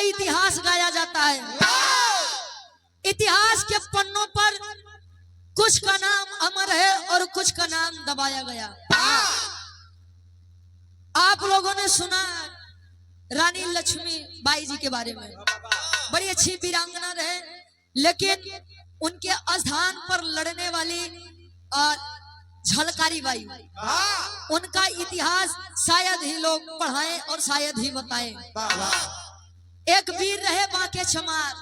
इतिहास गाया जाता है। इतिहास के पन्नों पर कुछ का नाम अमर है और कुछ का नाम दबाया गया। आप लोगों ने सुना रानी लक्ष्मीबाई जी के बारे में, बड़ी अच्छी वीरांगना रहे, लेकिन उनके स्थान पर लड़ने वाली झलकारी बाई, उनका इतिहास शायद ही लोग पढ़ाएं और शायद ही बताएं। एक वीर रहे बांके चमार,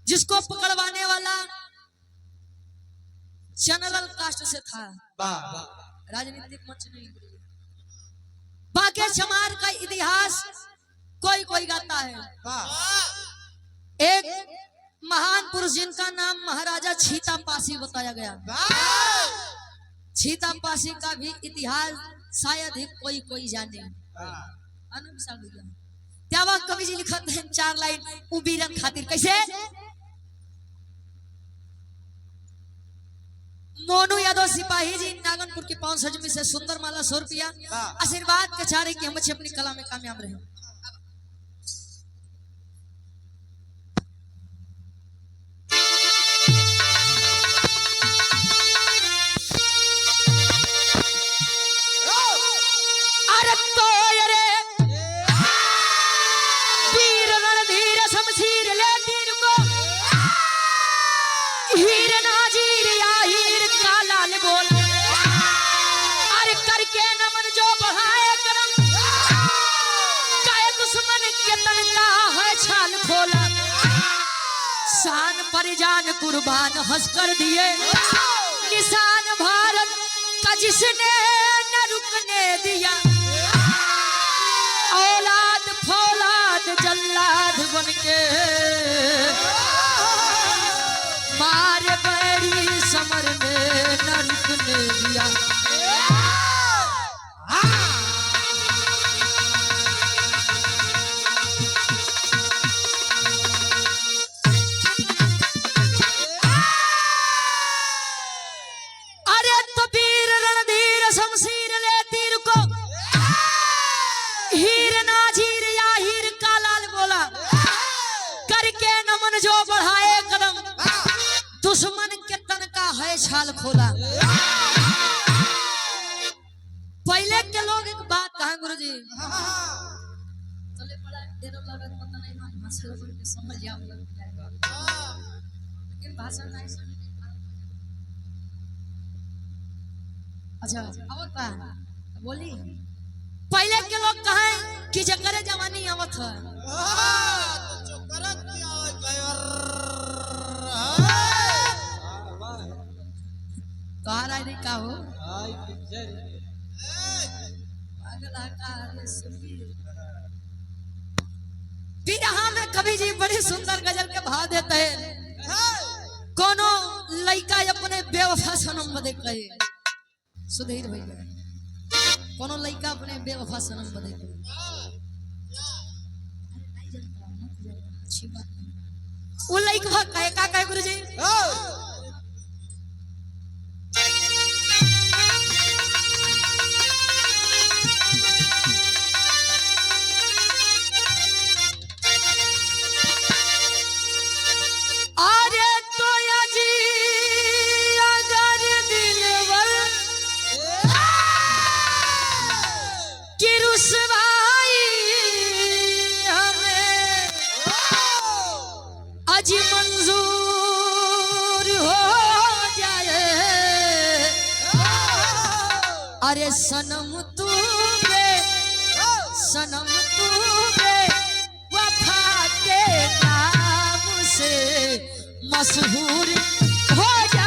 जिसको पकड़वाने वाला जनरल कास्ट से था, राजनीतिक मंच नहीं। बांके चमार का इतिहास कोई कोई गाता है। एक महान पुरुष जिनका नाम महाराजा छीता पासी बताया गया। छीता पासी का भी इतिहास शायद ही कोई कोई जाने। त्यावा कवि जी लिखते हैं 4 लाइन उबीरन खातिर कैसे। मोनू यादव सिपाही जी नागनपुर की 5 सजमी से सुंदर माला 100 रुपया आशीर्वाद के चारे की हम अच्छी अपनी कला में कामयाब रहे। जान कुर्बान हंस कर दिए निशान भारत का जिसने न रुकने दिया। औलाद फौलाद जल्लाद बनके मार बैरी समर में न रुकने दिया। जो बढ़ाए कदम दुश्मन के तन का है छाल खोला। पहले के लोग एक बात कहा गुरुजी, समझ लेकिन भाषा नहीं समझ। अच्छा अब बोली पहले के लोग कहे कि जकरे जवानी आवत है का हो बिरहा में कवि जी बड़ी सुंदर गजल के भाव देते हैं। कोनो लड़का अपने बेवफा सनम बदे कहे, सुधीर भैया, कोनो लड़का अपने बेवफा सनम बदे कहे, अच्छी बात। वो लड़का कहे का कहे गुरुजी, अरे सनम तू वफा के नाम से मशहूर हो जाए।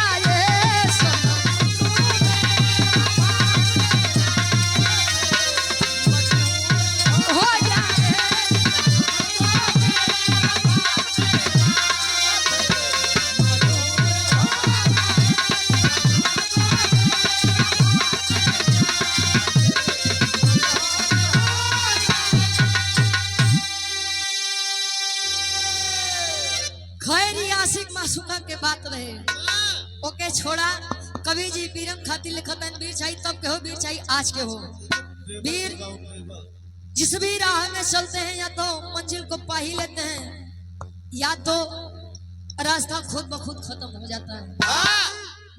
के बात रहे ओके छोड़ा। कवि जी वीरम खातिर लिखत वीर चाहिए तब के हो, वीर चाहिए आज के हो। वीर जिस भी राह में चलते हैं या तो मंजिल को पा ही लेते हैं या तो रास्ता खुद ब खुद खत्म हो जाता है।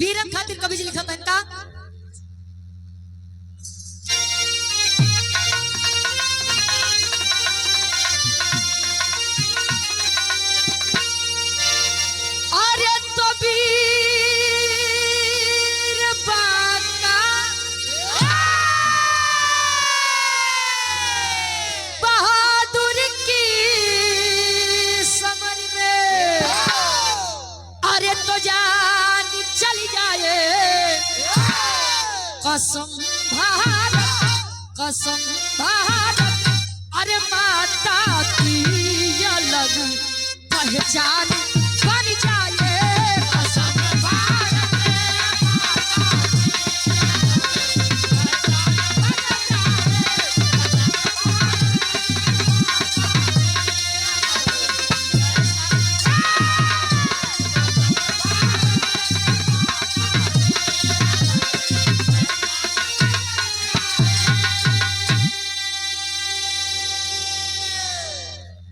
वीरन खातिर कवि जी लिखा था इनका, अरे तो वीर बाका बहादुर की समझ में, अरे तो जान चली जाए कसम भारत, अरे माता की अलग पहचान बन जाए कसम भारत।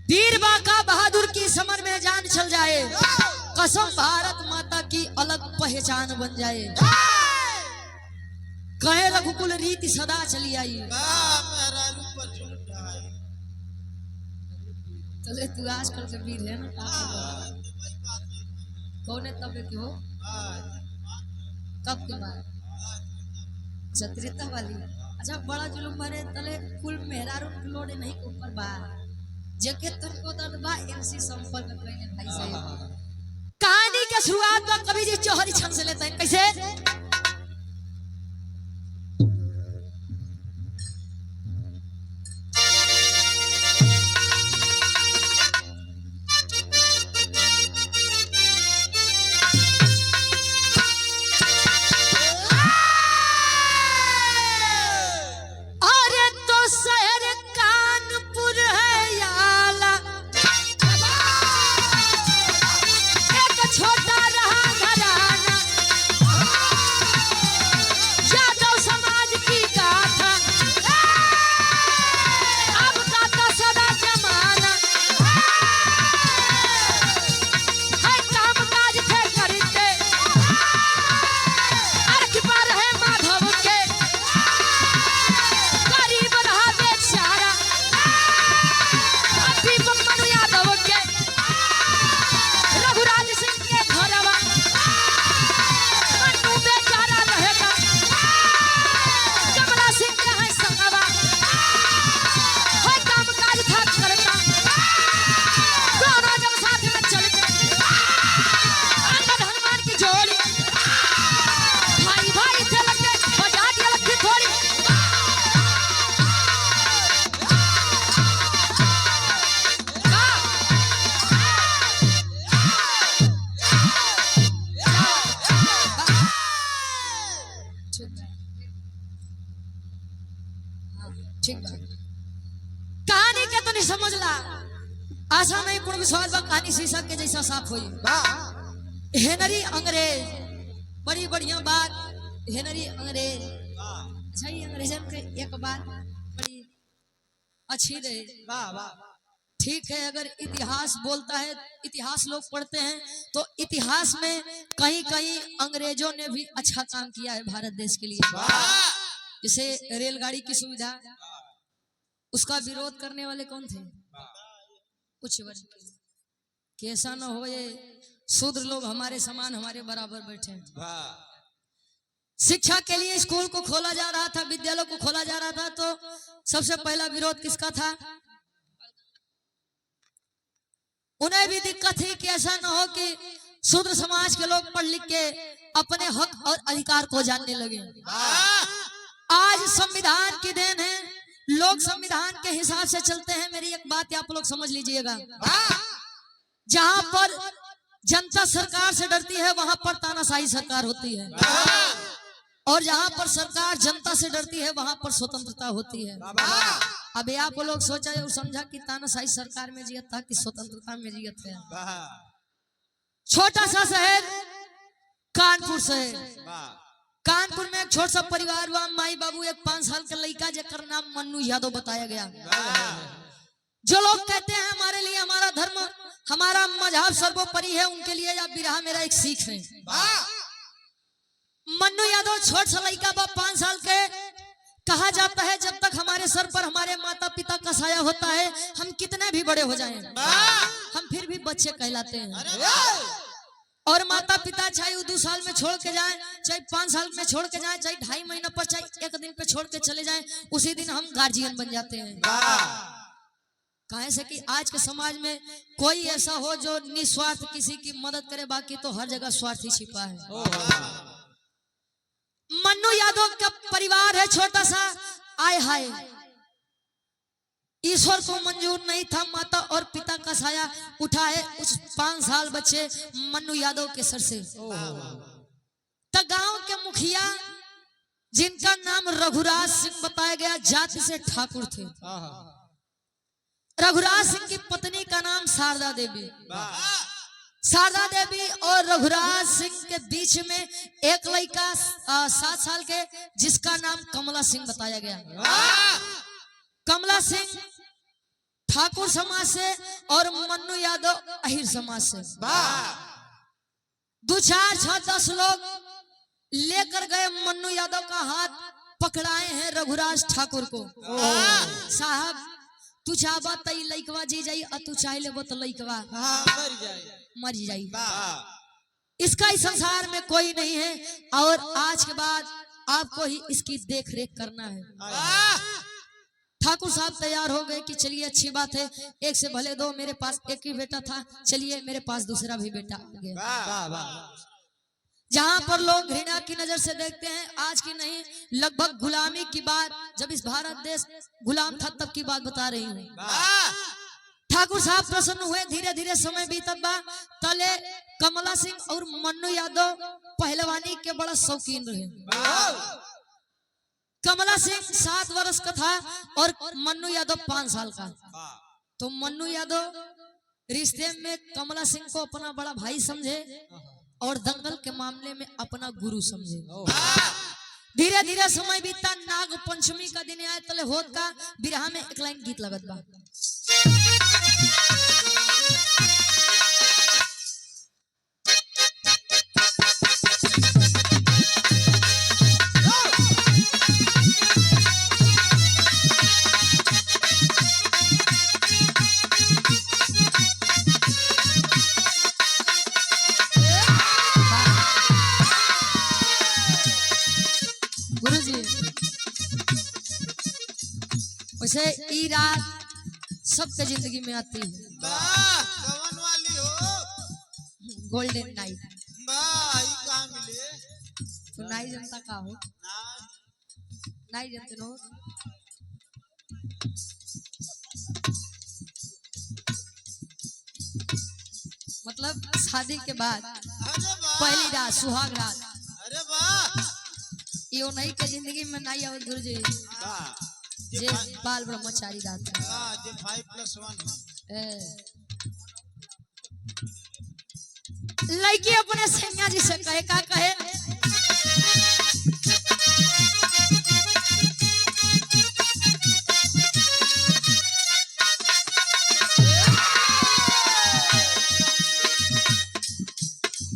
वीर बाका बहादुर की समर में जान चल जाए, कसम भारत माता की अलग पहचान बन जाए। कहे रघुकुल रीति सदा चली आई, चले तू आजकल के वीर है ना, कौन है तब के हो, कब के बाद छत्रिता वाली। अच्छा बड़ा जुलूम भरे तले कुल मेहरारू लोडे नहीं के ऊपर बा जके तुमको दर्द बा एमसी संपर्क कइले भाई साहब। कहानी के शुरुआत में कवि जी चौहरी छंद से लेते हैं, कैसे? अरे तो शहर कानपुर है याला, एक छोटा रहा घराना, यादव समाज की गाथा, अब का तो सदा जमाना है, काम काज थे करते, अर्थ पर है माधव के, गरीब रहा बेचारा, अभी मनु यादव के, रघुराज सिंह के घरवा, मनु बेचारा रहेगा, कमला सिंह का है संगवा, है काम काज था करता, दोनों जब साथ में चलते, अंगद हनुमान की जोड़ी, भाई भाई थे लगते, बजा दिया लगती थोड़ी। ठीक बा, कहानी के तो नहीं समझ ला, आशा नहीं पूर्ण विश्वास बा कहानी शीशा के जैसा साफ हुई। हेनरी अंग्रेज, बड़ी बढ़िया बात, हेनरी अंग्रेज। अच्छा ये अंग्रेजन के एक बात बड़ी अच्छी रही, ठीक है अगर इतिहास बोलता है, इतिहास लोग पढ़ते हैं तो इतिहास में कहीं कहीं अंग्रेजों ने भी अच्छा काम किया है भारत देश के लिए। जैसे रेलगाड़ी की सुविधा, उसका विरोध करने वाले कौन थे? उच्च वर्ग के, कि ऐसा न हो ये शूद्र लोग हमारे समान हमारे बराबर बैठे। शिक्षा के लिए स्कूल को खोला जा रहा था, विद्यालय को खोला जा रहा था, तो सबसे पहला विरोध किसका था? उन्हें भी दिक्कत थी कि ऐसा न हो कि शूद्र समाज के लोग पढ़ लिख के अपने हक और अधिकार को जानने लगे। आज संविधान की देन है, लोग संविधान के हिसाब से चलते हैं। मेरी एक बात आप लोग समझ लीजिएगा, जहां पर जनता सरकार से डरती है वहां पर तानाशाही सरकार होती है, और जहां पर सरकार जनता से डरती है वहां पर स्वतंत्रता होती है। अब आप लोग सोचा और समझा कि तानाशाही सरकार में जियत था कि स्वतंत्रता में जियत है। छोटा सा शहर कानपुर शहर, कानपुर में एक छोटा सा परिवार हुआ, माई बाबू, एक 5 साल का लड़का जेकर नाम मन्नू यादव बताया गया। जो लोग कहते हैं हमारे लिए हमारा धर्म, हमारा मजहब सर्वोपरि है, उनके लिए यह बिरहा मेरा एक सीख है। मन्नू यादव छोटा सा लड़का बा, 5 साल के। कहा जाता है जब तक हमारे सर पर हमारे माता पिता का साया होता है, हम कितने भी बड़े हो जाएं, हम फिर भी बच्चे कहलाते हैं। और माता पिता चाहे वो 2 साल में छोड़ के जाए, चाहे 5 साल में छोड़ के जाए, चाहे 2.5 महीना पर, चाहे 1 दिन पे छोड़ के चले जाए, उसी दिन हम गार्जियन बन जाते हैं। काहे से कि आज के समाज में कोई ऐसा हो जो निस्वार्थ किसी की मदद करे, बाकी तो हर जगह स्वार्थ ही छिपा है। मन्नू यादव का परिवार है छोटा सा। आय हाय, ईश्वर को मंजूर नहीं था माता और पिता का साया उठा है उस 5 साल बच्चे मन्नू यादव के सर से। तो गांव के मुखिया, जिनका नाम रघुराज सिंह बताया गया, जाति से ठाकुर थे। रघुराज सिंह की पत्नी का नाम शारदा देवी। शारदा देवी और रघुराज सिंह के बीच में एक लड़का 7 साल के, जिसका नाम कमला सिंह बताया गया। कमला सिंह ठाकुर समाज से और मन्नू यादव अहिर समाज से। 2, 4, 6, 10 लोग लेकर गए, मन्नू यादव का हाथ पकड़ाए हैं रघुराज ठाकुर को। साहब तू चाहबा तई लइकवा जी जाई, और तू चाह लेबो तो लइकवा मर जाई। इसका इस संसार में कोई नहीं है, और आज के बाद आपको ही इसकी देख रेख करना है। ठाकुर साहब तैयार हो गए कि चलिए अच्छी बात है, एक से भले 2, मेरे पास एक ही बेटा था, चलिए मेरे पास दूसरा भी बेटा आ गया। जहां पर लोग घृणा की नजर से देखते हैं, आज की नहीं, लगभग गुलामी की बात, जब इस भारत देश गुलाम था तब की बात बता रही हूँ। ठाकुर साहब प्रसन्न हुए, धीरे धीरे समय बीतत बा। तले कमला सिंह और मन्नू यादव पहलवानी के बड़ा शौकीन रहे। कमला सिंह 7 वर्ष का था और मन्नू यादव 5 साल का। तो मन्नू यादव रिश्ते में कमला सिंह को अपना बड़ा भाई समझे और दंगल के मामले में अपना गुरु समझे। धीरे धीरे समय बीता, नाग पंचमी का दिन आए, तले होत का बिरहा में एक लाइन गीत लगत बा। वैसे ई रात सबके जिंदगी में आती है, कवन वाली हो, गोल्डन नाइट। कहाँ मिले? तो नाई जनता का हो, नाई जनते हो। मतलब शादी के बाद पहली रात, सुहाग रात। अरे वाह, यो नहीं के जिंदगी में नहीं आवत गुरु जी, जे बाल ब्रह्मचारी रात है। जे 5+1 लड़की अपने सैया जी से कहे, का कहे,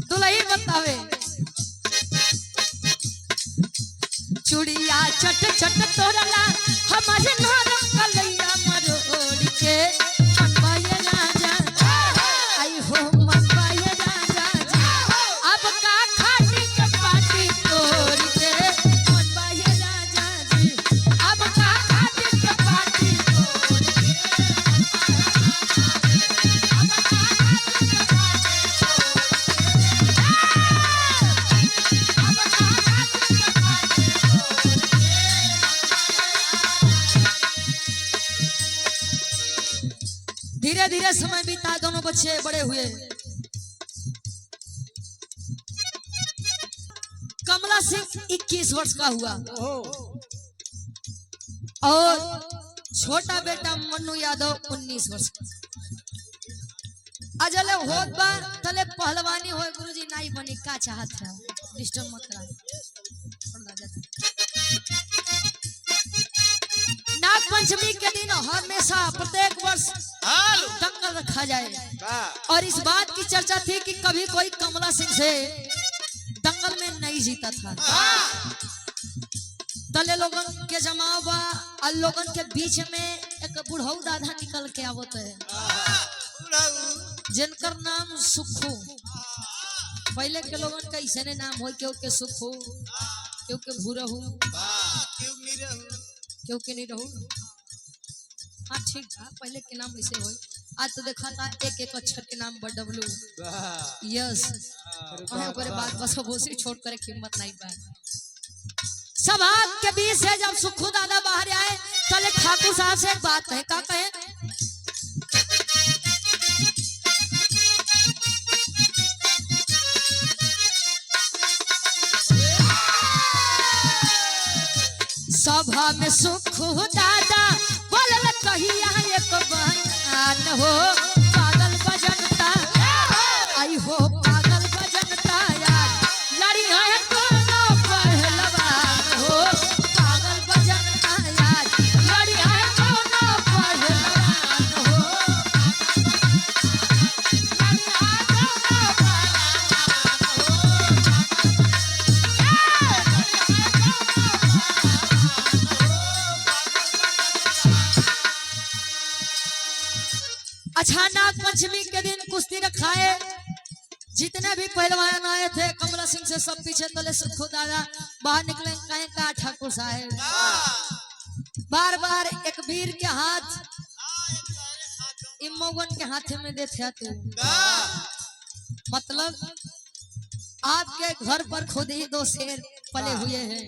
दुल्ही बतावे, चूड़िया चट चट तोरला हमारे नरम कलैया मरोड़ के, मनवाए राजा आई हो, मनवाए राजा अब का खाटी के पाटी तोड़ के, मनवाए राजा जी अब का खाटी के पाटी तोड़ के, धीरे धीरे समय बीता, दोनों बच्चे बड़े हुए। कमला सिंह 21 वर्ष का हुआ और छोटा बेटा मन्नू यादव 19 वर्ष का। अजले होत बा तले पहलवानी होए, गुरुजी नाई बनी का चाहत है, डिस्टर्ब मत करा। नाग पंचमी के दिन हमेशा प्रत्येक वर्ष हाल दंगल रखा जाए वाह और इस बात की चर्चा थी कि कभी कोई कमला सिंह से दंगल में नहीं जीता था। तले लोगन के जमाव बा और लोगन के बीच में एक बुढ़ऊ दादा निकल के आवत है जिनकर नाम सुखू। पहले के लोगन का ऐसे नाम हो क्यों के सुखू क्यों के भूरहू क्यों के नहीं रहू। हाँ ठीक था पहले के नाम ऐसे हो। आज तो देखा था एक एक अक्षर के नाम पर डब्लू यस बात बस भूसी छोड़ कर कीमत नहीं पाए। सभा के बीच से जब सुखू दादा बाहर आए चले ठाकुर साहब से एक बात कहे का कहे सभा में सुखू दादा बोल कहिया एक बयान हो पागल बजनता आई हो पागल बजनता यार लड़ी है कोनो पहलवान हो पागल बजनता यार लड़ी है कोनो पहलवान हो लड़ी है कोनो अच्छा नाग पंचमी के दिन कुश्ती रखाए। जितने भी पहलवान आए थे कमला सिंह से सब पीछे तले सुखू दादा बाहर निकले कहे का ठाकुर साहब बार बार एक वीर के हाथ इमोगन के हाथ में देते तू मतलब आपके घर पर खुद ही दो शेर पले हुए हैं।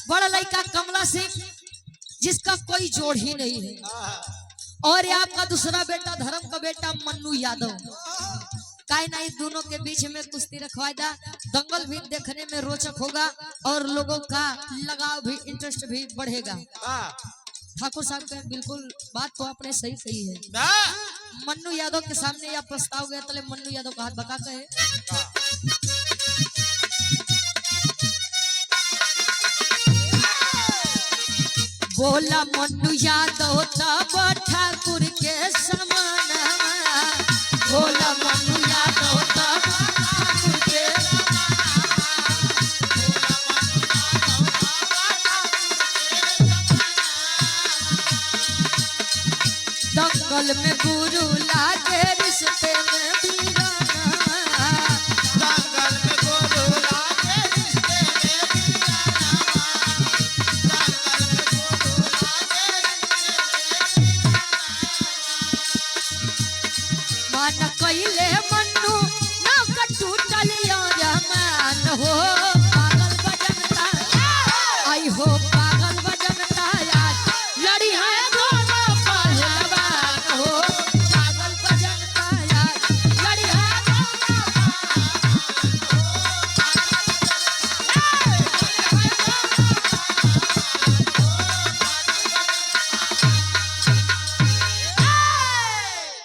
बड़ा लड़का कमला सिंह जिसका कोई जोड़ ही नहीं है और आपका दूसरा बेटा धर्म का बेटा मन्नू यादव काहे नहीं दोनों के बीच में कुश्ती रखवाई दा। दंगल भी देखने में रोचक होगा और लोगों का लगाव भी इंटरेस्ट भी बढ़ेगा। ठाकुर साहब का बिल्कुल बात तो आपने सही कही है। मन्नू यादव के सामने यह प्रस्ताव गया तले मन्नू यादव का हाथ बका कहे बोला मन्नू यादव तब ठाकुर के समान बोला मन्नू यादव तब ठाकुर के दंगल में गुरु लागे रिश्ते में वीराना दंगल में गुरु लागे रिश्ते में मान कइले मन्नू ना कटू टलिया जमान हो पागल बजनता आई हो पागल बजनता यार लड़ी है दोनों पहलवान हो पागल बजनता यार लड़ी है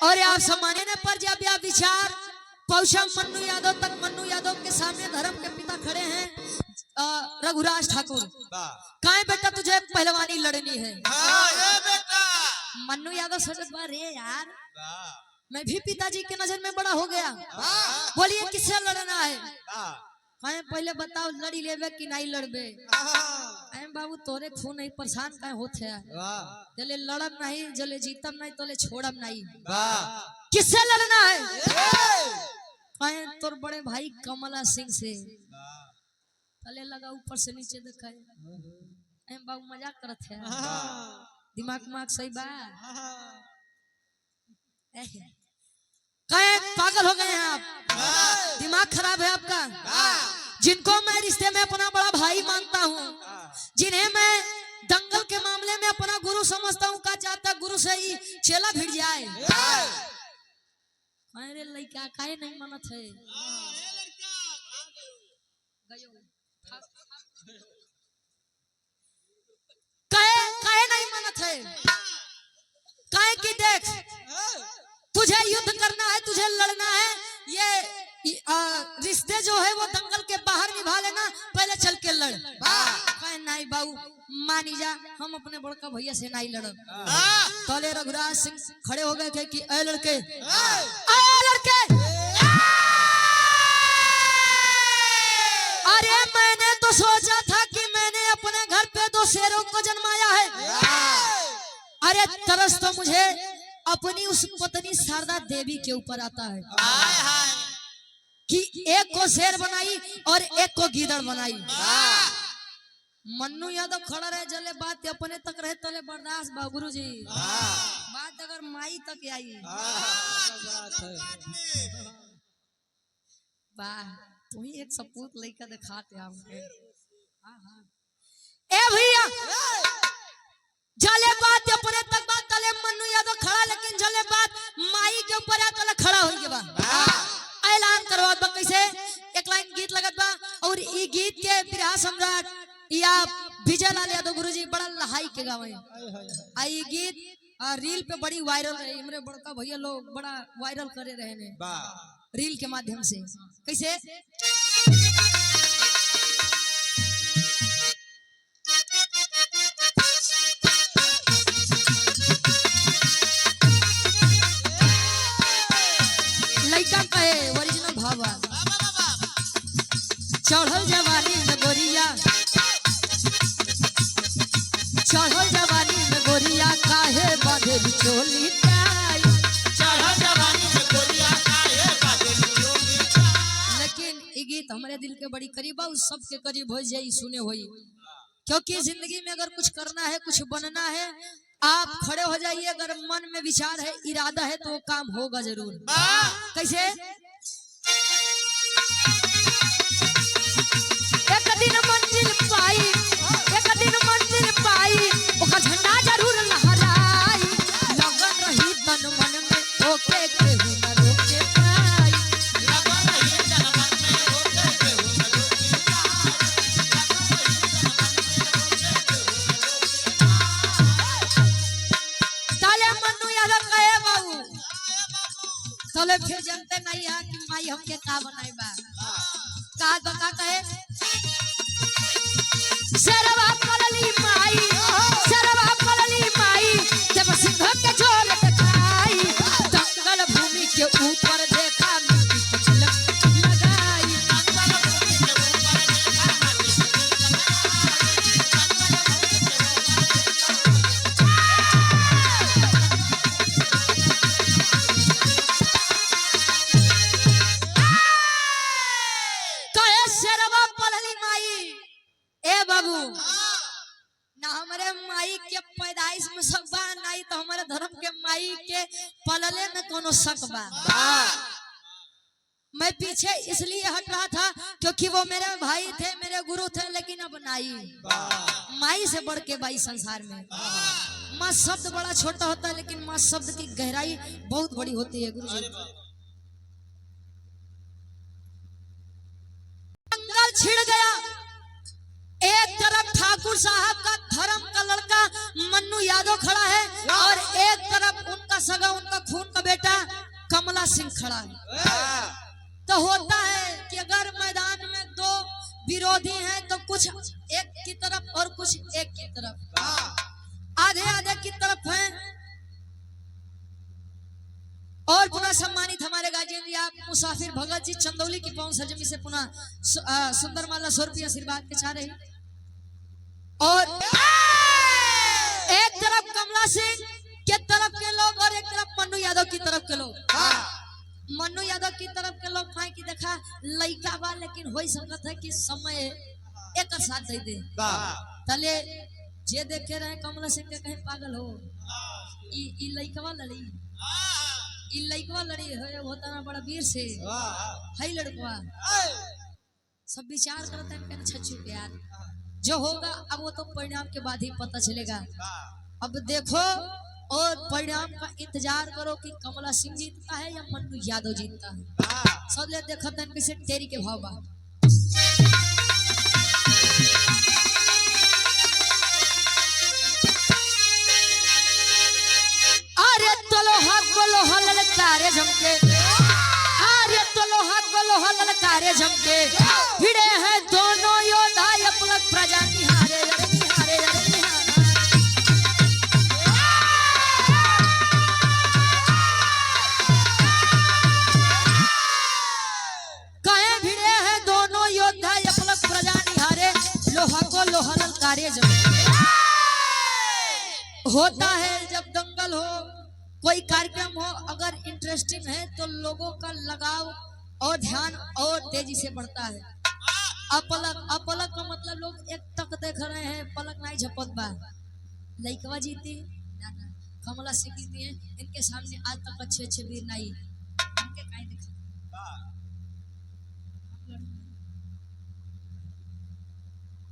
और आप सम्मानने पर जब यह विचार पहुंचा मन्नू यादव तक। मन्नू यादव के सामने धर्म के पिता खड़े हैं रघुराज ठाकुर। काहे बेटा तुझे पहलवानी लड़नी है। मन्नू यादव सोचत बा रे यार मैं भी पिताजी के नजर में बड़ा हो गया। बोलिए किससे लड़ना है। काहे पहले बताओ लड़ी लेबे कि नहीं लड़बे। बाबू तोरे खून नहीं परेशान काहे होते है जले लड़ब नहीं जले जीतम नहीं तोले छोड़ब नहीं। किससे लड़ना है। काहे तोर बड़े भाई कमला सिंह से तले लगा ऊपर से नीचे देखा बाबू मजाक करत है दिमाग सही बा। काहे पागल हो गए हैं आप दिमाग खराब है आपका। जिनको मैं रिश्ते में अपना बड़ा भाई मानता हूँ जिन्हें मैं दंगल के मामले में अपना गुरु समझता हूँ का चाहता गुरु से ही चेला भिड़ जाए। अरे लड़का काहे नहीं मानत है। काहे नहीं मानत है। काहे की देख तुझे युद्ध करना है तुझे लड़ना है ये रिश्ते जो है वो दंगल के बाहर निभा लेना, पहले चल के लड़। नहीं बाबू मानी जा, हम अपने बड़का भैया से नहीं लड़। तोले रघुराज सिंह खड़े हो गए कि ए लड़के, अरे मैंने तो सोचा था कि मैंने अपने घर पे 2 शेरों को जन्माया है। अरे तरस तो मुझे अपनी उस पत्नी शारदा देवी के ऊपर आता है कि एक को शेर बनाई और एक को गीदड़ बनाई। मन्नू यादव खड़ा रहे, जले बात अपने तक रहे तले बर्दाश्त बा गुरुजी, बात अगर माई तक आई वाह, तू ही एक सपूत लेकर दिखाते हमके। ए भैया जले बात अपने तक बात तले मन्नू यादव खड़ा, लेकिन जले बात माई के ऊपर तले खड़ा हो गया बा। ऐलान करवा बा कैसे, एक लाइन गीत लगत बा और ई गीत के बिरहा सम्राट या विजय लाल यादव गुरुजी बड़ा लहाई के गावे। आई गीत रील पे बड़ी वायरल रही, हमरे बड़का भैया लोग बड़ा वायरल करे रहे ने रील के माध्यम से। कैसे लइका कहे ओरिजिनल भावा, चढ़ल जवानी में गोरिया, चढ़ल जवानी में गोरिया काहे बांधे चोली टाई, चढ़ल जवानी में गोरिया काहे बांधे चोली टाई। लेकिन ये गीत हमारे दिल के बड़ी करीब है, उस सब के करीब हो जाए सुने होई, क्योंकि जिंदगी में अगर कुछ करना है, कुछ बनना है, आप खड़े हो जाइए। अगर मन में विचार है, इरादा है, तो वो काम होगा जरूर। कैसे एक दिन मंजिल पाई, एक दिन मंजिल पाई, ओका झंडा जरूर लहराई, लगन रही तन मन में ओके केहू न रोके पाई, लगन रही तन मन में ओके केहू न रोके पाई। ताले मन्नू यादव कहे बाबू, तले फिर जानते नहीं है कि माई हमके का बनाई बा। का बका कहे सरवा पलली माई, सरवा पलली माई, जब सिंह के जोर दिखाई, दंगल भूमि के ऊपर देखा मिट्टी की तिलक लगाई, दंगल भूमि के ऊपर देखा मिट्टी की तिलक कहे सरवा पलली माई। ए बाबू ना हमारे माई के पैदाइश में शक बा, नहीं तो हमारे धर्म के माई के पलले में कोनो शक बा। मैं पीछे इसलिए हट रहा था क्योंकि वो मेरे भाई थे, मेरे गुरु थे, लेकिन अब नहीं। माई से बढ़ के भाई संसार में। माँ शब्द बड़ा छोटा होता है, लेकिन माँ शब्द की गहराई बहुत बड़ी होती है गुरुजी। दंगल छिड़ गया, एक तरफ ठाकुर साहब का धर्म का लड़का मन्नू यादव खड़ा है, और एक तरफ उनका सगा, उनका खून का बेटा कमला सिंह खड़ा है। तो होता है कि अगर मैदान में 2 विरोधी हैं, तो कुछ एक की तरफ और कुछ एक की तरफ, आधे आधे की तरफ हैं। और पुनः सम्मानित हमारे गार्जियन जी, आप मुसाफिर भगत जी चंदौली की पवन सरजमी से पुनः सुंदर माला 100 रुपया आशीर्वाद के चाह रही। और एक तरफ कमला सिंह के तरफ के लोग और एक तरफ मन्नू यादव की तरफ के लोग। मन्नू यादव की तरफ के लोग कहें कि देखा लइका बा, लेकिन हो सकता है कि समय एक साथ दे दे, तले जे देखे रहे कमला सिंह के कहीं पागल हो, ई लइकवा लड़ी, ई लइकवा लड़ी है, होता ना बड़ा वीर से है लड़कवा। सब विचार करते हैं छच्चू के यार, जो होगा अब वो तो परिणाम के बाद ही पता चलेगा। अब देखो और परिणाम का इंतजार करो कि कमला सिंह जीतता है या मन्नू यादव जीतता है। सब ले देखते हैं कैसे तेरी के भाव बा। अरे तलो हाथ बोलो हल तारे झमके, अरे तलो हाथ बोलो होता है जब दंगल हो, कोई कार्यक्रम हो, अगर इंटरेस्टिंग है तो लोगों का लगाव और ध्यान और तेजी से बढ़ता है। अपलक अपलक का मतलब लोग एक टक देख रहे हैं, पलक नहीं झपक बा। लइकवा जीती ना ना, कमला सिंह जीती है, इनके सामने आज तक अच्छे अच्छे वीर नहीं, इनके काहे दिखा।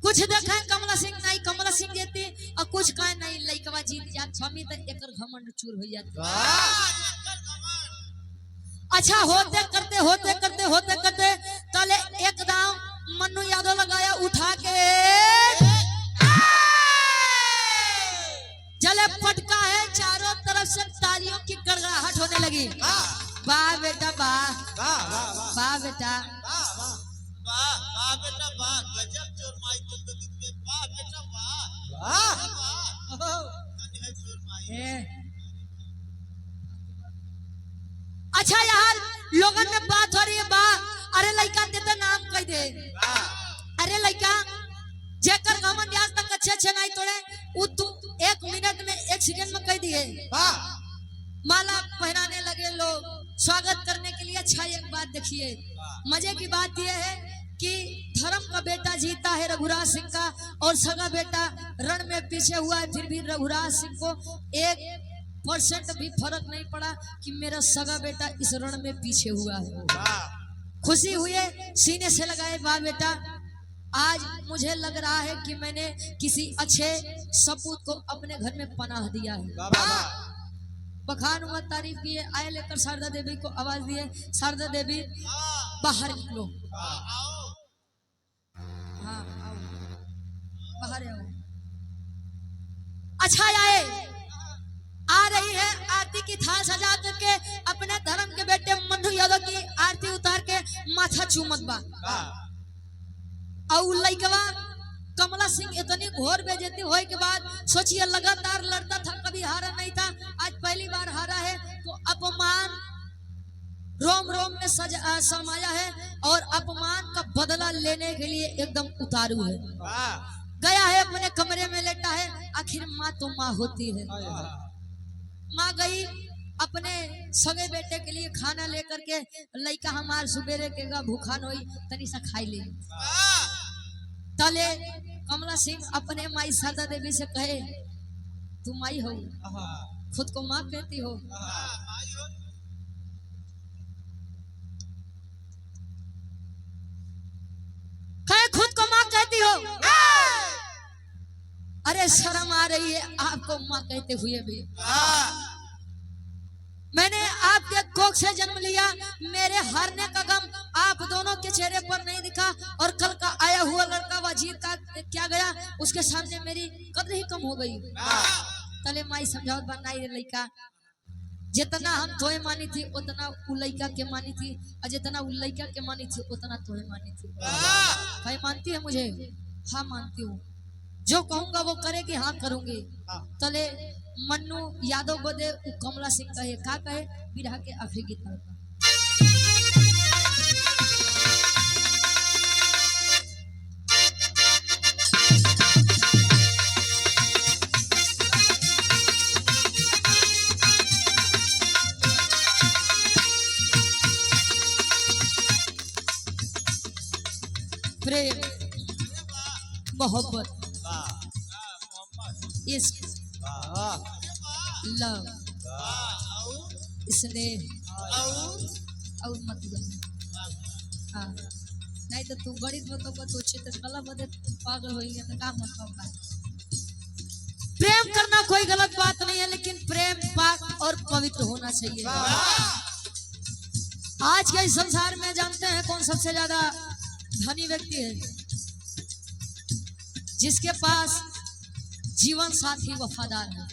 कुछ देखा है कमला सिंह नहीं, कमला सिंह जीती और कुछ काहे नहीं, लइकवा जीत जात स्वामी तो एकर घमंड चूर हो जाता। अच्छा होते करते तले एक दांव मन्नू यादव लगाया उठा के, जले पटका है, चारों तरफ से तालियों की गड़गड़ाहट होने लगी। वाह बेटा वाह, वाह बेटा, गजब चोर माई तुम तो दिख गए। वाह बेटा वाह, चोर माई। अच्छा यार लोगन में बात हो रही है बा, अरे लड़का देते नाम कह दे, अरे लड़का जेकर गमन आज तक अच्छे अच्छे नहीं तोड़े वो तू 1 मिनट में 1 सेकंड में कह दिए। माला पहनाने लगे लोग स्वागत करने के लिए। अच्छा एक बात देखिए, मजे की बात यह है कि धर्म का बेटा जीता है रघुराज सिंह का, और सगा बेटा रण में पीछे हुआ है, फिर भी रघुराज सिंह को 1% भी फर्क नहीं पड़ा कि मेरा सगा बेटा इस रण में पीछे हुआ है। खुशी हुए, सीने से लगाए, वाह बेटा आज मुझे लग रहा है कि मैंने किसी अच्छे सपूत को अपने घर में पनाह दिया है। बखान हुआ, तारीफ किए, आए लेकर शारदा देवी को आवाज दिए, शारदा देवी बाहर निकलो। हाँ आओ, बाहर आओ। अच्छा आए, आ रही है आरती की थाल सजा करके, अपने धर्म के बेटे मन्नू यादव की आरती उतार के माथा चूमत बा। और लइकवा कमला सिंह इतनी घोर बेइज्जती होए के बाद सोचिए लगातार लड़ता था, कभी हारा नहीं था, आज पहली बार हारा है तो अपमान रोम रोम में समाया है और अपमान का बदला लेने के लिए एकदम उतारू है। गया है अपने कमरे में लेटा है, आखिर माँ तो माँ होती है। माँ गई अपने सगे बेटे के लिए खाना लेकर के, लइका हमार सुबेरे के गा भूखा नोई तनी सा खाई ले। तले कमला सिंह अपने माई शारदा देवी से कहे, तू माई हो, खुद को माँ कहती हो। कहे खुद को माँ कहती हो, अरे शर्म आ रही है आपको माँ कहते हुए भी। मैंने आपके कोख से जन्म लिया, मेरे हारने का गम आप दोनों के चेहरे पर नहीं दिखा, और कल का आया हुआ लड़का वजीर का क्या गया, उसके सामने मेरी कदर ही कम हो गई। तले माई समझावत बनाई रे लइका, जितना हम तोहे मानी थी उतना उ लइका के मानी थी, और जितना उ लइका के मानी थी उतना तोहे मानी थी। भाई मानती है मुझे? हाँ मानती हूँ, जो कहूंगा वो करेगी, हाँ करूंगी। तले मन्नू यादव बदे कमला सिंह कहे, का कहे, बिरहा के आखिरी गीत में प्रेम, मोहब्बत, इश्क, लव, स्नेह और मतलब। हाँ नहीं तो तू गणित मतलब तो क्षेत्र कला बदे पागल हो गया तो क्या मतलब है। प्रेम करना कोई गलत बात नहीं है, लेकिन प्रेम पाक और पवित्र होना चाहिए। आज के इस संसार में जानते हैं कौन सबसे ज्यादा धनी व्यक्ति है? जिसके पास जीवन साथी वफादार है।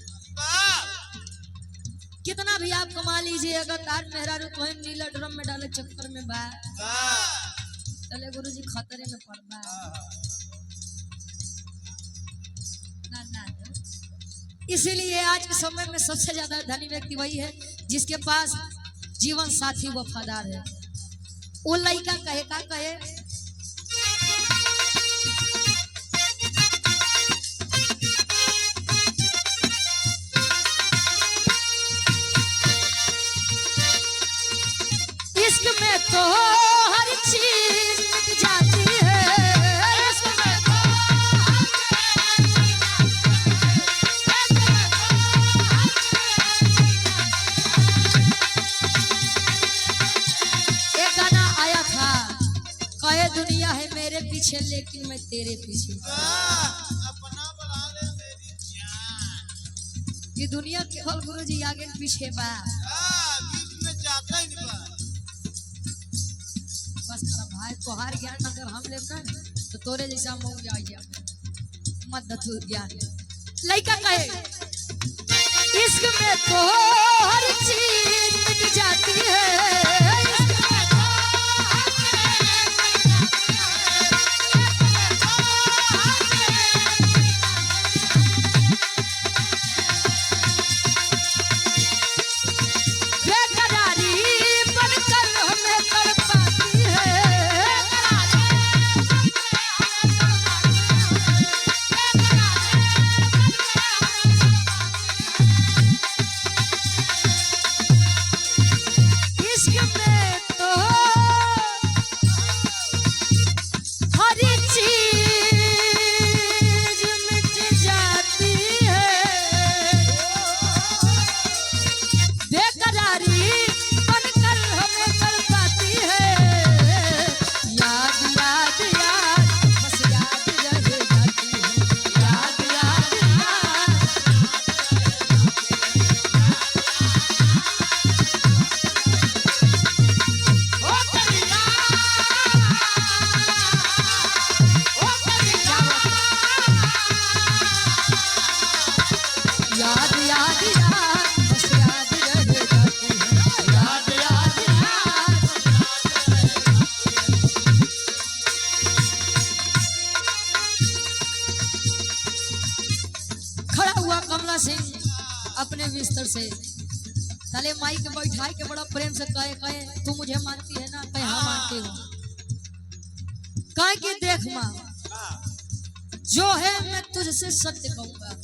कितना भी आप कमा लीजिए, अगर तार मेहरारू तो नीला ड्रम में डाले चक्कर में बा, चले गुरुजी खतरे में पड़ बा। ना ना, इसीलिए आज के समय में सबसे ज्यादा धनी व्यक्ति वही है जिसके पास जीवन साथी वफादार है। वो लड़का कहे, का कहे, तो हर चीज मिट जाती है, इश्क में तो एक गाना आया था, कहे दुनिया है मेरे पीछे लेकिन मैं तेरे पीछे। अपना बुला ले मेरी जान। ये दुनिया केवल गुरु जी आगे पीछे बा, बीच में जाता ही नहीं बा। बस तेरा भाई तोहार ज्ञान अगर हम लेब ना तो तोरे जैसा मऊ जाइए मत दथु ज्ञान। लइका कहे इश्क में तो हर चीज मिट जाती है, इश्क में तो बेकरारी बनकर हमें तड़पाती है, इश्क में तो हर चीज मिट जाती है, बेकरारी बनकर हमें तड़पाती है, याद याद याद बस याद रह जाती है, याद याद याद। ओ कलिया, ओ कलिया, याद याद याद बस याद रह जाती है, याद याद याद। खड़ा हुआ कमला सिंह अपने बिस्तर से, तले माई के बैठाई के बड़ा प्रेम से कहे कहे तू मुझे मानती है ना, कहे हाँ मानती हूँ। कहे कि देख माँ, जो है मैं तुझसे सत्य कहूंगा,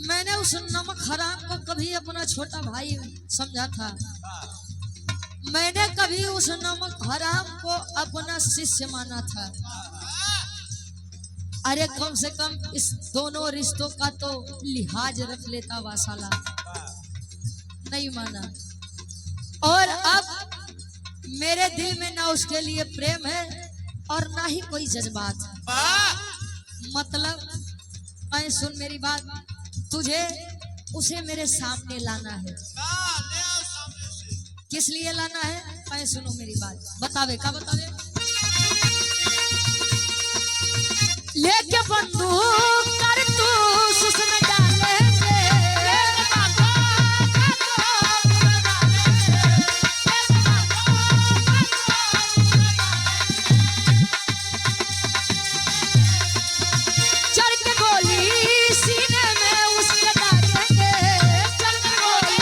मैंने उस नमक हराम को कभी अपना छोटा भाई समझा था, मैंने कभी उस नमक हराम को अपना शिष्य माना था। अरे कम से कम इस दोनों रिश्तों का तो लिहाज रख लेता वासाला, नहीं माना। और अब मेरे दिल में ना उसके लिए प्रेम है और ना ही कोई जज्बात है। मतलब ऐ सुन मेरी बात, तुझे उसे मेरे सामने लाना है। ले आओ सामने से। किस लिए लाना है? ऐ सुनो मेरी बात, बतावे का बतावे। लेके बंदूक कर तू उसमें डालेंगे, चढ़ के गोली सीने में उसके दागेंगे, चढ़ के गोली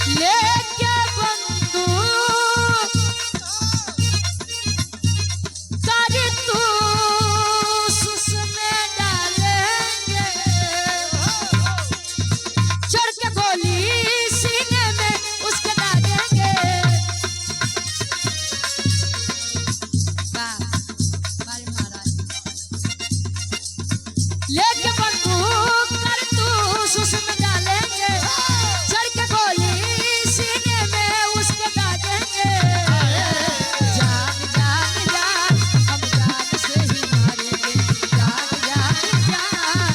लेके बंदूक कर तू उसमें डालेंगे, चढ़ के गोली सीने में उसके दागेंगे। वाह, हमारे महाराज लेके बंदूक कर तू उसमें डालेंगे, चढ़ के गोली सीने में उसके दागेंगे। जान जान जान हम जान से ही मारेंगे, जान जान जान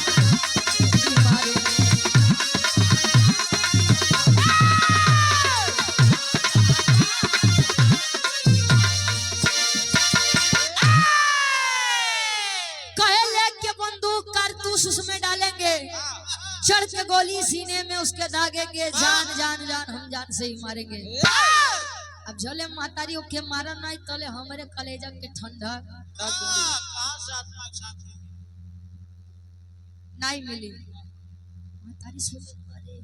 ही मारेंगे। कहे लेके बंदूक कारतूस उसमें डालेंगे, चढ़ के गोली सीने में उसके दागेंगे। जान जान जान हम जान से ही मारेंगे। अब झोले मातारी ओके मारा नहीं तले हमारे कलेजा के ठंडा कहाँ से आत्मा के साथ है? नहीं मिली। मातारी सोचे अरे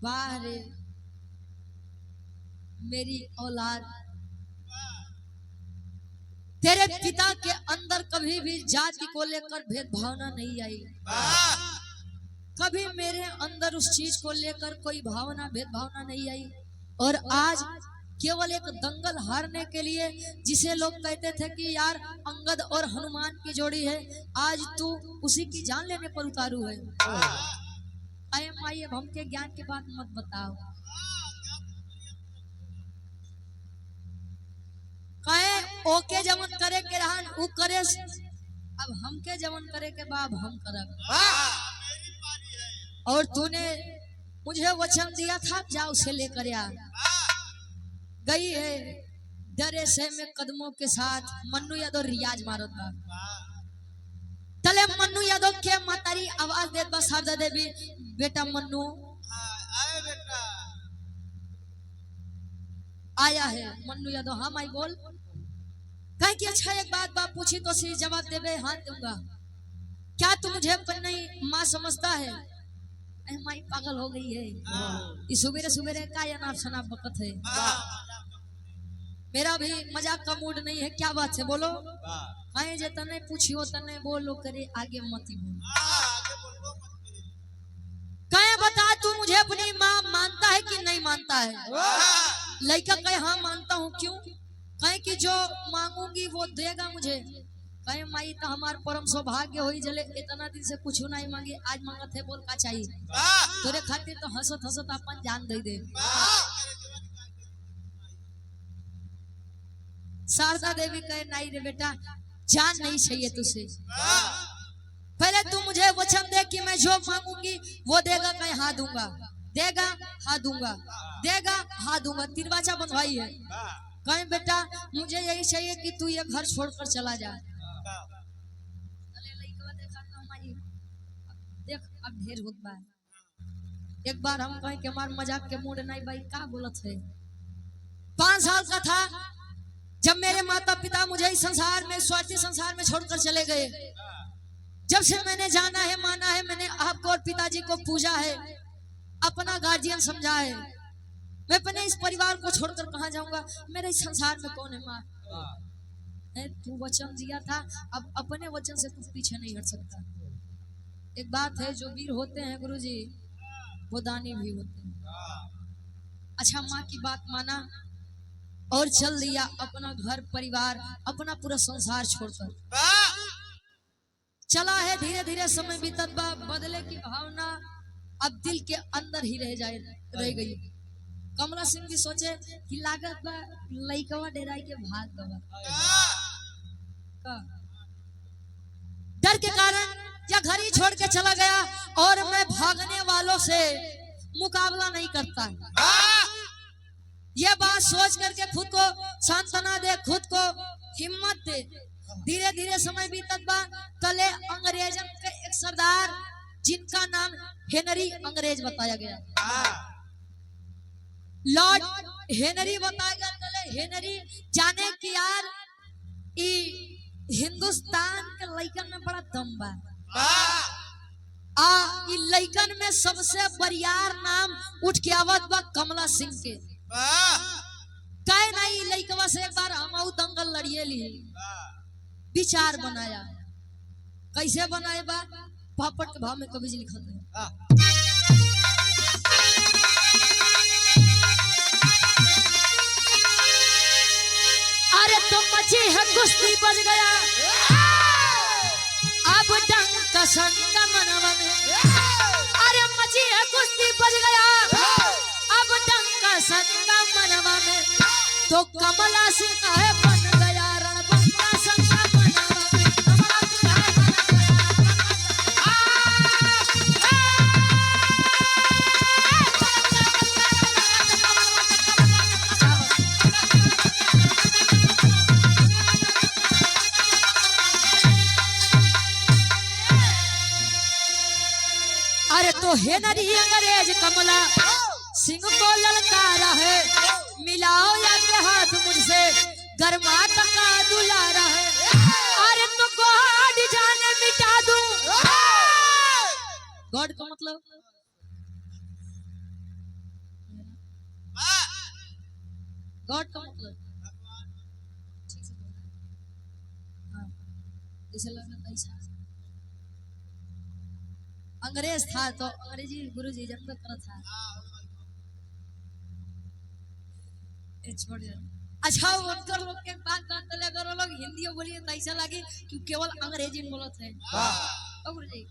वाह रे मेरी औलाद तेरे पिता के अंदर कभी भी जाति को लेकर भेदभावना नहीं आई, कभी मेरे अंदर उस चीज को लेकर कोई भावना भेदभावना नहीं आई। और आज केवल एक दंगल हारने के लिए, जिसे लोग कहते थे कि यार अंगद और हनुमान की जोड़ी है, आज तू उसी की जान लेने पर उतारू है। अरे माई, अब हमके ज्ञान के बात मत बताओ। कहे ओके जमन करे के रहन उ करे, अब हमके जमन करे के बाब हम करब। और तूने मुझे वचन दिया था, जा उसे लेकर आ। गई है डरे से में कदमों के साथ, मन्नू यादव रियाज मारत बा। तले मन्नू यादव के मातारी आवाज देत बा, शारदा देवी, बेटा मन्नू आए बेटा आया है। मन्नू यादव, हाँ माई बोल। कहे कि अच्छा एक बात बाप पूछी तो सी जवाब देवे, हाँ दूंगा। क्या तू मुझे अपनी माँ समझता है? माई पागल हो गई है, इस सुबेरे सुबेरे का या नाम शनाब बकत है। मेरा भी मजाक का मूड नहीं है, क्या बात है बोलो। कहे जे तने पूछियो तने बोलो, करे आगे मत बोल। कहे बता तू मुझे अपनी माँ मानता है कि नहीं मानता है? लड़का कहे हाँ मानता हूँ। क्यों? कहे कि जो मांगूंगी वो देगा मुझे। कहे माई तो हमार परम सौभाग्य होई जले, इतना दिन से कुछ नहीं मांगी, आज मांगत है, बोल का चाहिए तोरे खातिर तो हंसत हंसत अपन जान दे दे। शारदा देवी कहे नहीं रे बेटा, जान नहीं चाहिए तुझसे, पहले तू मुझे वचन दे कि मैं जो मांगूंगी वो देगा। कहे हाँ दूंगा, देगा हाँ दूंगा, देगा हाँ दूंगा, तिरवाचा बंधवाई है। कहे बेटा मुझे यही चाहिए कि तू ये घर छोड़कर चला जा। देख अब ढेर होत बा। एक बार हम कहें कि हमार मजाक के मूड नहीं भाई, का बोलत है। 5 साल का था जब मेरे माता पिता मुझे इस संसार में, स्वार्थी संसार में छोड़कर चले गए। जब से मैंने जाना है, माना है, मैंने आपको और पिताजी को पूजा है, अपना गार्जियन समझा है। मैं अपने इस परिवार को छोड़कर कहाँ जाऊंगा? मेरे इस संसार में कौन है माँ? तू वचन दिया था, अब अपने वचन से तू पीछे नहीं हट सकता। एक बात है, जो वीर होते हैं गुरुजी वो दानी भी होते हैं। अच्छा माँ की बात माना और चल दिया अपना घर परिवार, अपना पूरा संसार छोड़कर चला है। धीरे धीरे समय बीतत बा, बदले की भावना अब दिल के अंदर ही रह गई। कमला सिंह भी सोचे कि लागत बा लइकवा डेराई के भाग गवा का डर के कारण, या घर ही छोड़ के चला गया। और मैं भागने वालों से मुकाबला नहीं करता। ये बात सोच करके खुद को सांत्वना दे, खुद को हिम्मत दे। धीरे धीरे समय बीतत बा, तले अंग्रेजन के एक सरदार जिनका नाम हेनरी अंग्रेज बताया गया, लॉर्ड हेनरी बताया गया। तले हेनरी जाने कि यार हिंदुस्तान के लइकन में बड़ा दम बा। इ लइकन में सबसे बरियार नाम उठ के आवत बा कमला सिंह के। कहे नहीं लइकवा से एक बार हम दंगल लड़िए ली, विचार बनाया। कैसे बनाए बा? पापड़ के भाव में कभी जी लिखा है। अरे तो मची है कुश्ती बज गया, अब डंका संका मनवा में। अरे मची है कुश्ती बज गया, अब डंका संका मनवा में। तो कमला सिंह है बन गया रणबंका संका मनवा में। अरे तो हेनरी अंग्रेज कमला सिंह को ललकारा है, मिलाओ या के हाथ मुझसे गरमा टका दुलारा है। अरे तो गॉड जाने मिटा दूं। गॉड का मतलब गॉड का मतलब जैसे लगा पैसा अंग्रेज था तो अंग्रेजी गुरुजी जब तक करा था छोड़ दे। अच्छा उनकर लोग के बात बात ले करो लोग हिंदी बोलिए तो ऐसा लगे कि केवल अंग्रेजी में बोलते हैं ओ गुरुजी।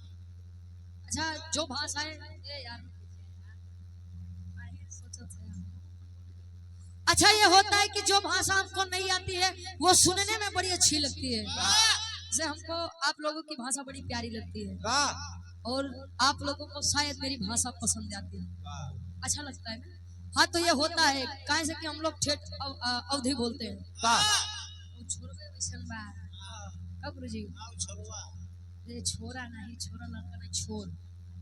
अच्छा जो भाषा है ये यार अच्छा ये होता है कि जो भाषा हमको नहीं आती है वो सुनने में बड़ी अच्छी लगती है। जैसे हमको आप लोगों की भाषा बड़ी प्यारी लगती है और आप लोगों को शायद मेरी भाषा पसंद आती है, अच्छा लगता है। हाँ तो ये होता है काहे से कि हम लोग ठेठ अवधि बोलते हैं। गुरुजी ये छोरा नहीं छोरा लड़का नहीं छोर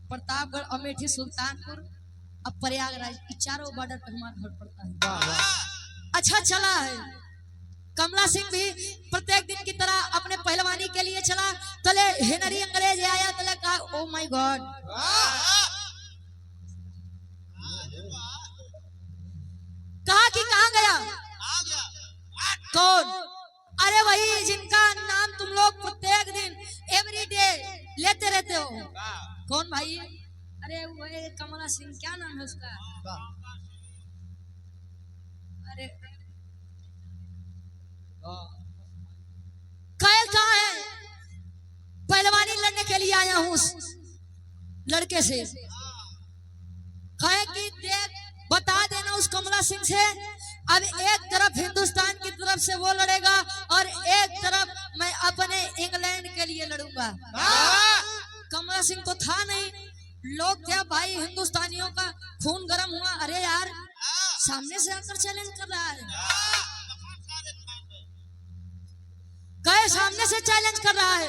प्रतापगढ़ अमेठी सुल्तानपुर अब प्रयागराज चारों बॉर्डर पर हमारा घर पड़ता है। अच्छा चला है कमला सिंह भी प्रत्येक दिन की तरह अपने पहलवानी के लिए चला तले हेनरी अंग्रेज आया तले कहा ओ माय गॉड कहा कि कहाँ गया कौन अरे वही जिनका नाम तुम लोग प्रत्येक दिन एवरीडे लेते रहते हो कौन भाई अरे वही कमला सिंह क्या नाम है उसका अरे कायल कहाँ है पहलवानी लड़ने के लिए आया हूँ उस लड़के से कहे कि देख बता देना उस कमला सिंह से अब एक तरफ हिंदुस्तान की तरफ से वो लड़ेगा और एक तरफ मैं अपने इंग्लैंड के लिए लड़ूंगा। कमला सिंह तो था नहीं लोग थे भाई हिंदुस्तानियों का खून गर्म हुआ अरे यार सामने से आकर चैलेंज कर रहा है कहे सामने से चैलेंज कर रहा है।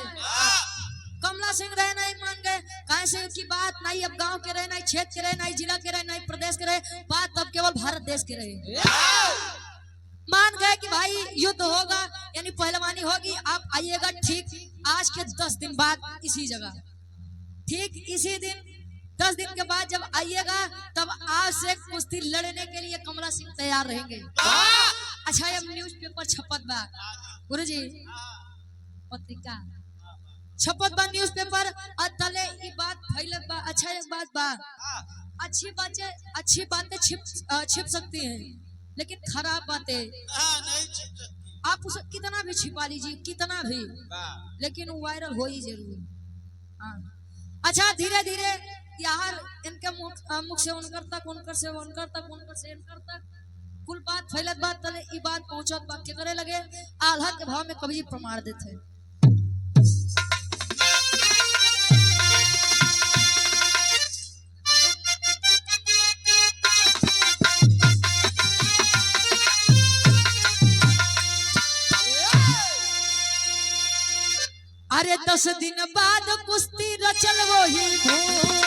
कमला सिंह रहे नहीं मान गए कहे से की बात नहीं अब गांव के रहे नहीं क्षेत्र के रहे नहीं जिला के रहे नहीं प्रदेश के रहे बात अब केवल भारत देश के रहे मान गए कि भाई युद्ध होगा यानी पहलवानी होगी आप आइएगा ठीक आज के 10 दिन बाद इसी जगह ठीक इसी दिन 10 दिन के बाद जब आइएगा तब आज से कुश्ती लड़ने के लिए कमला सिंह तैयार रहेंगे। अच्छा अब न्यूज़पेपर छपत बा गुरुजी पत्रिका छपत बा न्यूज़पेपर और तले ई बात फैलत बा। अच्छा एक बात बा अच्छी बातें छिप सकती हैं लेकिन खराब बातें आप उसे कितना भी छिपा लीजिए कितना भी लेकिन वायरल हो ही जरूर। अच्छा धीरे धीरे यार इनके मुख से उनकर तक उनकर से उनकर तक उनकर से इनकर तक कुल बात फैलत बात तले ई बात पहुंचत बात के करे लगे आल्हा के भाव में कवि प्रमाण देते हैं। अरे 10 दिन बाद कुश्ती रचल वो ही धूम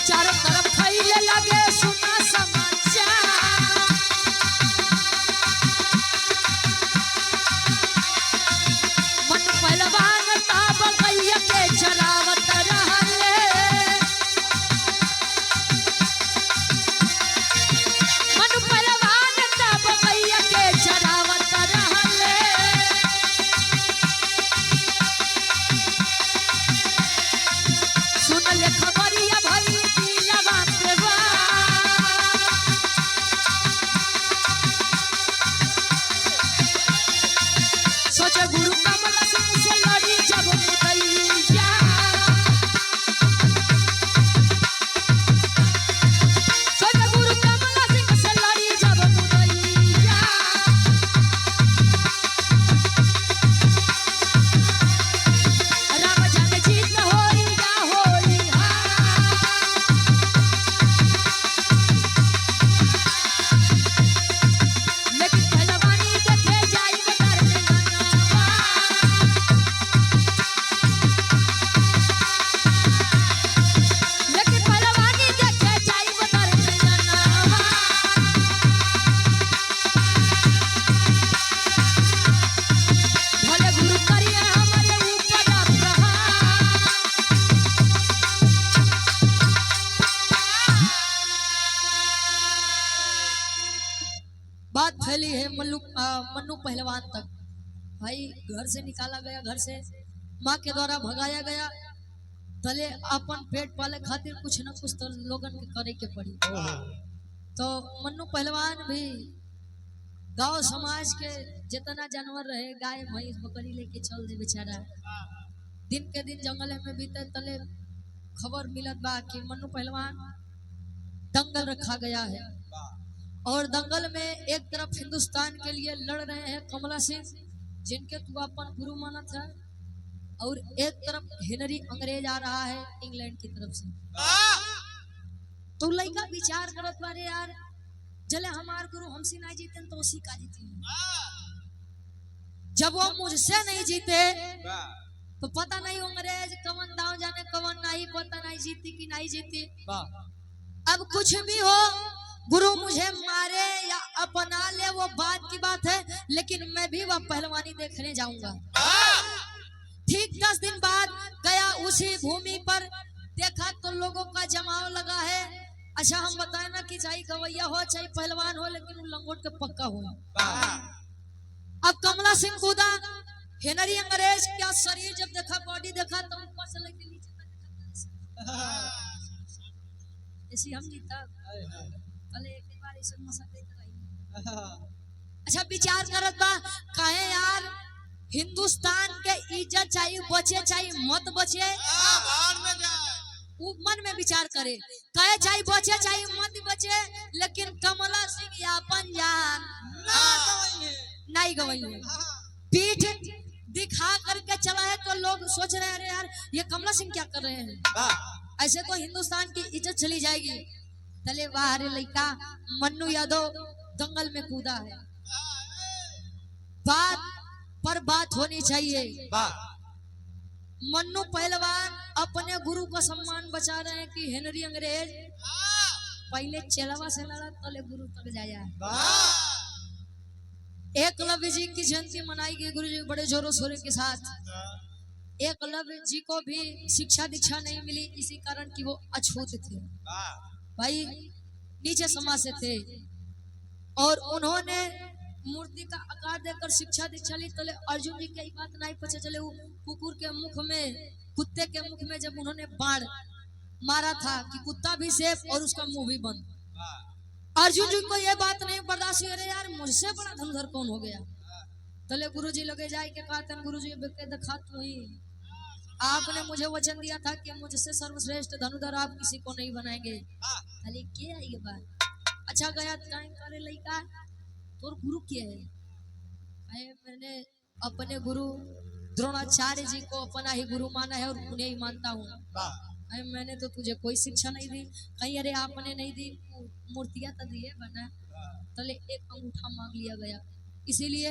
चारों तरफ फैले लगे सुना समाचार मन पहलवान ताब गैया के चरावत रहले मन पहलवान ताब गैया के चरावत रहले मन्नू पहलवान तक। भाई घर से निकाला गया, घर से माँ के द्वारा भगाया गया। तले अपन पेट पाले खातिर कुछ न कुछ तो लोगन के करे के पड़ी। तो मन्नू पहलवान भी गांव समाज के जितना जानवर रहे, गाय भैंस बकरी लेके चल दे बेचारा। दिन के दिन जंगल में बीते, तले खबर मिलत बा कि मन्नू पहलवान दंगल रखा गया है। और दंगल में एक तरफ हिंदुस्तान के लिए लड़ रहे हैं कमला सिंह, जिनके तू अपन गुरु माना था, और एक तरफ हेनरी अंग्रेज आ रहा है इंग्लैंड की तरफ से। तो लड़का विचार करत बारे यार, चले हमार गुरु हमसे नहीं जीते तो उसी का जीती। जब वो मुझसे नहीं जीते तो पता नहीं अंग्रेज कवन दाव जाने कवन नहीं, पता नहीं जीती कि नहीं जीती। अब कुछ भी हो, गुरु मुझे मारे या अपना ले वो बात की बात है, लेकिन मैं भी वह पहलवानी देखने जाऊंगा। ठीक 10 दिन बाद गया उसी भूमि पर, देखा तो लोगों का जमाव लगा है। अच्छा हम बताए ना कि चाहे गवैया हो चाहे पहलवान हो, लेकिन वो लंगोट के पक्का हो। अब कमला सिंह कूदा, हेनरी अंग्रेज क्या शरीर जब देखा, बॉडी देखा, तो ऊपर से लेके नीचे तक ऐसी हम जीता पहले एक बार ऐसे मसा देते रही। अच्छा विचार करत बा, काहे यार हिंदुस्तान के इज्जत चाहिए, बचे चाहिए मत बचे, मन में विचार करे, कहे चाहे बचे चाहे मत बचे, लेकिन कमला सिंह अपन जान नहीं गवाई। पीठ दिखा करके चला है तो लोग सोच रहे हैं अरे यार ये कमला सिंह क्या कर रहे हैं, ऐसे तो हिंदुस्तान की इज्जत चली जाएगी। चले वाह रे लड़का, मन्नू यादव दंगल में कूदा है। बात पर बात होनी चाहिए। मन्नू पहलवान अपने गुरु का सम्मान बचा रहे हैं कि हेनरी अंग्रेज पहले चेलवा से लड़ा तले गुरु तक जाया। एकलव्य जी की जयंती मनाई गई गुरु जी बड़े जोरों शोरों के साथ। एकलव्य जी को भी शिक्षा दीक्षा नहीं मिली, इसी कारण कि वो अछूत थे, भाई नीचे समाज से थे, और उन्होंने मूर्ति का आकार देकर शिक्षा दीक्षा ली। तले अर्जुन जी की बात नहीं पता चले, वो कुकुर के मुख में, कुत्ते के मुख में जब उन्होंने बाण मारा था कि कुत्ता भी सेफ और उसका मुंह भी बंद, अर्जुन जी को ये बात नहीं बर्दाश्त हुई, अरे यार मुझसे बड़ा धनुधर कौन हो गया। तले गुरुजी लगे जाए के कहते गुरुजी देखा तो ही आपने मुझे वचन दिया था कि मुझसे सर्वश्रेष्ठ धनुधर आप किसी को नहीं बनाएंगे। खाली क्या है ये बात। अच्छा गया करे लड़का तोर गुरु क्या है, मैंने अपने गुरु द्रोणाचार्य जी को अपना ही गुरु माना है और उन्हें ही मानता हूँ। मैंने तो तुझे कोई शिक्षा नहीं दी, कहीं अरे आपने नहीं दी, मूर्तियां तो दिए बना, तले एक अंगूठा मांग लिया गया। इसीलिए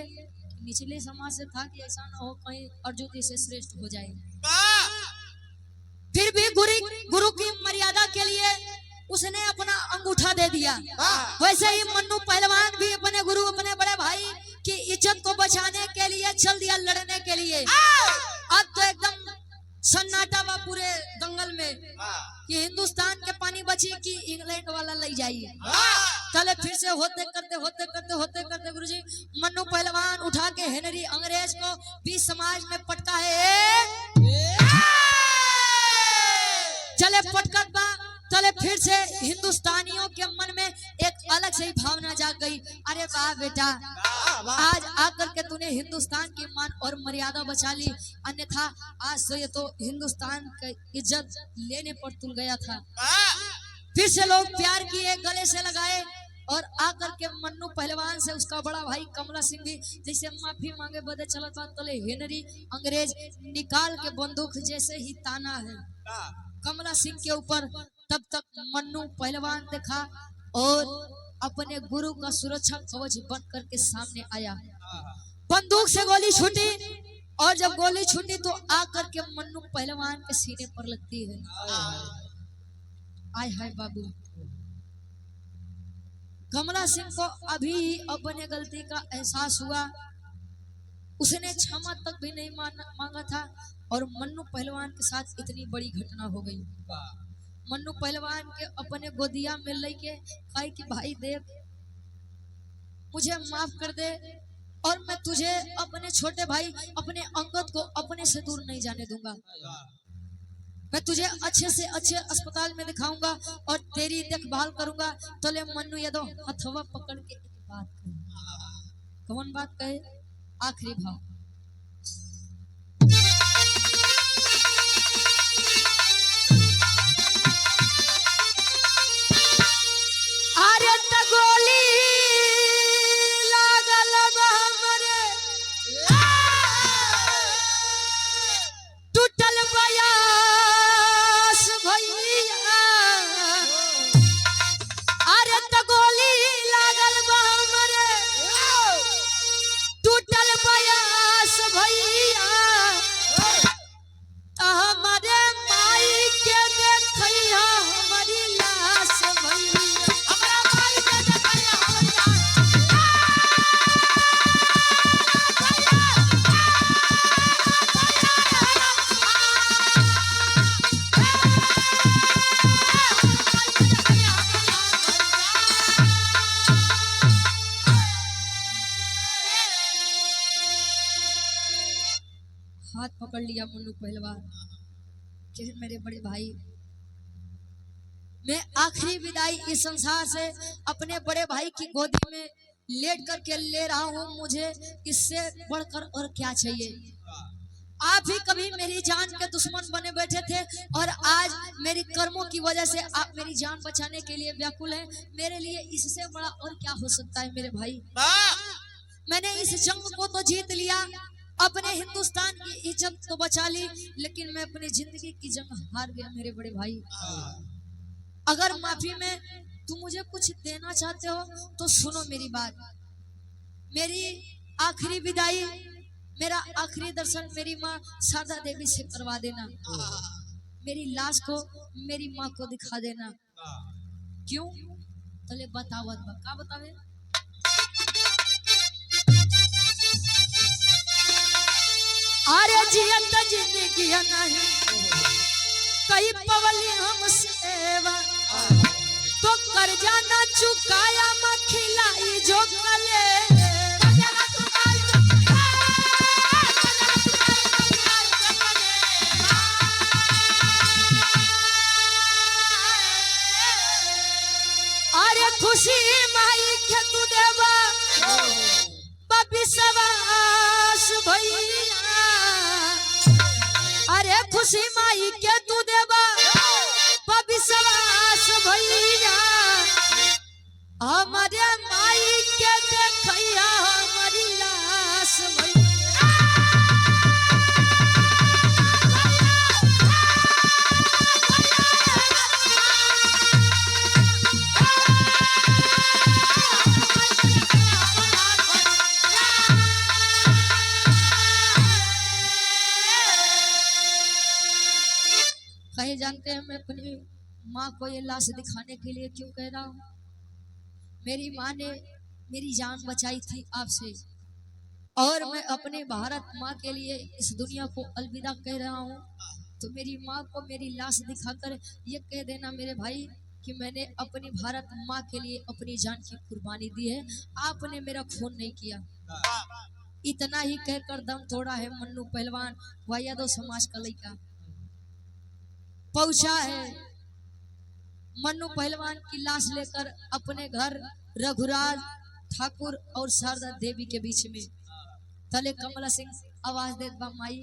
निचले समाज से था कि ऐसा ना हो कहीं अर्जुन जी से श्रेष्ठ हो जाए। फिर भी गुरु की मर्यादा के लिए उसने अपना अंगूठा दे दिया। वैसे ही मन्नू पहलवान भी अपने गुरु, अपने बड़े भाई की इज्जत को बचाने के लिए चल दिया लड़ने के लिए। अब तो एकदम सन्नाटा हुआ पूरे दंगल में कि हिंदुस्तान के पानी बची कि इंग्लैंड वाला ले जाइए। चले फिर से होते करते गुरुजी मन्नू पहलवान उठा के हेनरी अंग्रेज को भी समाज में पटका है। चले पटकत बा, चले फिर से हिंदुस्तानियों के मन में एक अलग से ही भावना जाग गई, अरे वाह बेटा आज आकर के तूने हिंदुस्तान की मान और मर्यादा बचा ली, अन्यथा आज से ये तो हिंदुस्तान की इज्जत लेने पर तुल गया था। फिर से लोग प्यार किए, गले से लगाए और आकर के मन्नू पहलवान से उसका बड़ा भाई कमला सिंह भी जैसे माफी मांगे बदे चला था। तले हेनरी अंग्रेज निकाल के बंदूक जैसे ही ताना है कमला सिंह के ऊपर, तब तक मन्नू पहलवान देखा और अपने गुरु का सुरक्षा कवच बन करके सामने आया। बंदूक से गोली छूटी और जब गोली छूटी तो आकर के मन्नू पहलवान के सीने पर लगती है। आय हाय बाबू, कमला सिंह को अभी अपने गलती का एहसास हुआ, उसने क्षमा तक भी नहीं मांगा था और मन्नू पहलवान के साथ इतनी बड़ी घटना हो गई। मन्नू पहलवान के अपने गोदिया में लेके कहा कि भाई देख मुझे माफ कर दे और मैं तुझे अपने छोटे भाई अपने अंगद को अपने से दूर नहीं जाने दूंगा। मैं तुझे अच्छे से अच्छे अस्पताल में दिखाऊंगा और तेरी देखभाल करूंगा। तो ले मन्नू यादव हथवा पकड़ के एक बात कहे। कौन बात कहे? आखिरी भाव। अरे त गोली लागल बा हमरे, टूटल बयास भैया। अरे त गोली लागल बा हमरे, टूटल बयास भैया। हमारे माई के देखैया हमारी लाश भैया। हमरा माई के देखैया हमारी हाथ पकड़ लिया मुन्नू पहलवान कि मेरे बड़े भाई, मैं आखिरी विदाई इस संसार से अपने बड़े भाई की गोदी में लेट करके ले रहा हूँ। मुझे इससे बढ़कर और क्या चाहिए। आप ही कभी मेरी जान के दुश्मन बने बैठे थे और आज मेरी कर्मों की वजह से आप मेरी जान बचाने के लिए व्याकुल हैं। मेरे लिए इससे बड़ा और क्या हो सकता है मेरे भाई। मैंने इस जंग को तो जीत लिया, अपने हिंदुस्तान की इज्जत तो बचा ली, लेकिन मैं अपनी जिंदगी की जंग हार गया मेरे बड़े भाई। अगर माफी में तुम मुझे कुछ देना चाहते हो तो सुनो मेरी बात। मेरी आखिरी विदाई, मेरा आखिरी दर्शन मेरी माँ शारदा देवी से करवा देना। मेरी लाश को मेरी माँ को दिखा देना। क्यों? तले बतावत बा का बतावे। अरे जियत जिंदगी नहीं कई पवली हम सेवा, तो कर्जा न चुकाया मैं खिलाई जो कले। अरे खुशी माई के तू देवा विश्वास भैया। अरे खुशी माई के तू देवा विश्वास भैया। हमारे माई के देखैया हमारी लाश भैया। कहे जानते हैं मैं अपनी माँ को ये लाश दिखाने के लिए क्यों कह रहा हूँ। मेरी माँ ने मेरी जान बचाई थी आपसे, और मैं अपने भारत माँ के लिए इस दुनिया को अलविदा कह रहा हूँ। तो मेरी माँ को मेरी लाश दिखाकर ये कह देना मेरे भाई कि मैंने अपनी भारत माँ के लिए अपनी जान की कुर्बानी दी है, आपने मेरा खून नहीं किया। इतना ही कहकर दम तोड़ा है मन्नू पहलवान व यादव समाज का लड़का। पहुंचा है मन्नू पहलवान की लाश लेकर अपने घर रघुराज ठाकुर और शारदा देवी के बीच में। तले कमला सिंह आवाज दे बा माई,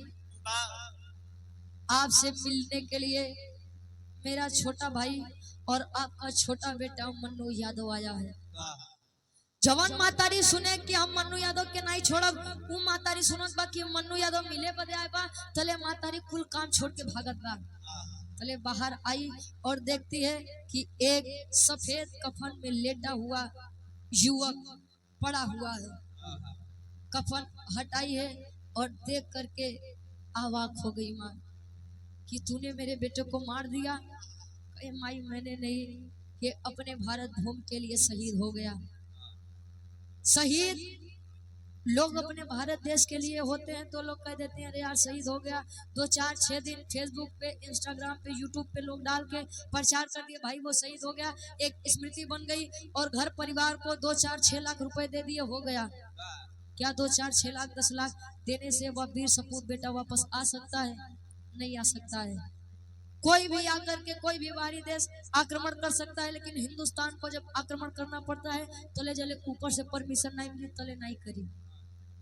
आपसे मिलने के लिए मेरा छोटा भाई और आपका छोटा बेटा मन्नू यादव आया है। जवान मातारी सुने कि हम मन्नू यादव के नहीं छोड़ब, वो मातारी सुनत बा कि मन्नू यादव मिले बदे आए बा। तले मातारी कुल काम छोड़ के भागत बा। तले बाहर आई और देखती है कि एक सफेद कफन में लेटा हुआ युवक पड़ा हुआ है। कफन हटाई है और देख करके अवाक हो गई माँ कि तूने मेरे बेटे को मार दिया। कहे माई मैंने नहीं, ये अपने भारत भूमि के लिए शहीद हो गया। शहीद लोग अपने भारत देश के लिए होते हैं तो लोग कह देते हैं अरे यार शहीद हो गया, 2-4-6 दिन फेसबुक पे, इंस्टाग्राम पे, यूट्यूब पे लोग डाल के प्रचार कर दिए भाई वो शहीद हो गया, एक स्मृति बन गई और घर परिवार को 2-4-6 लाख रुपए दे दिए, हो गया। क्या 2-4-6 लाख 10 लाख देने से वह वीर सपूत बेटा वापस आ सकता है? नहीं आ सकता है। कोई भी आकर के कोई भी बाहरी देश आक्रमण कर सकता है, लेकिन हिंदुस्तान को जब आक्रमण करना पड़ता है तले जले ऊपर से परमिशन नहीं मिली तले नहीं करी।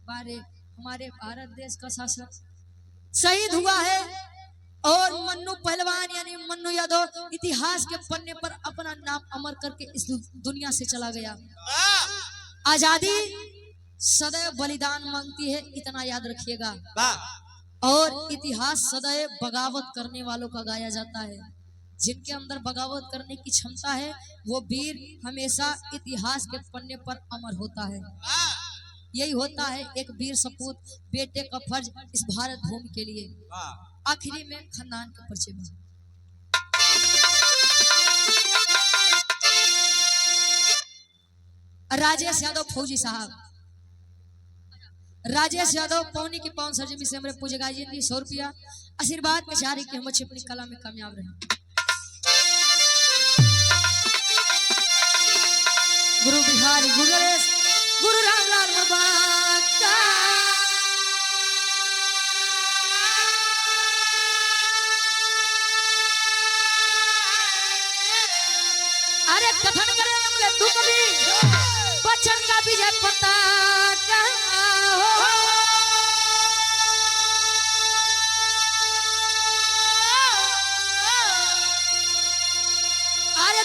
बारे हमारे भारत देश का शासक शहीद हुआ है और मन्नू पहलवान यानी मन्नू यादव इतिहास के पन्ने पर अपना नाम अमर करके इस दुनिया से चला गया। आजादी सदैव बलिदान मांगती है, इतना याद रखिएगा। और इतिहास सदैव बगावत करने वालों का गाया जाता है। जिनके अंदर बगावत करने की क्षमता है वो वीर हमेशा इतिहास के पन्ने पर अमर होता है। यही होता है एक वीर सपूत बेटे का फर्ज इस भारत भूमि के लिए। आखिरी में खानदान के परिचय में राजेश यादव फौजी साहब, राजेश यादव पौनी की पौन सर्जमी से हमारे पूजे गाजी थी 100 रुपया आशीर्वाद में चाह रही कि हम अच्छी अपनी कला में कामयाब रहे। गुरु बिहारी गुरु गणेश गुरु रामलाल बाबा। अरे कथन करे हमके तू कभी बचन का विजय पता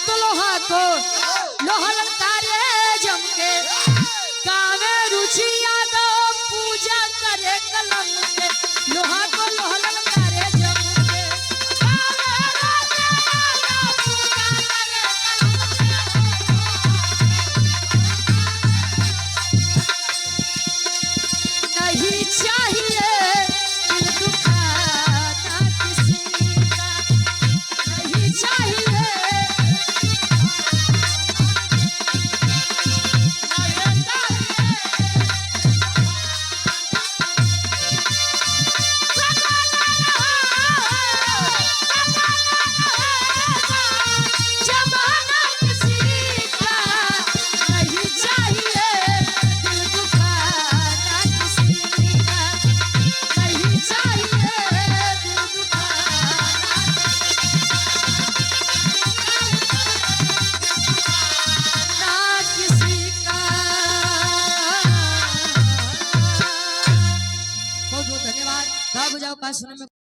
तो लोहा को लोहा लगता रे जम के गावे रुचि यादव पूजा करे कलम के लोहा को लोहा लगता रे जम के नहीं चाहिए दिल दुखाना किसी का, नहीं चाहिए धन्यवाद। सुनने में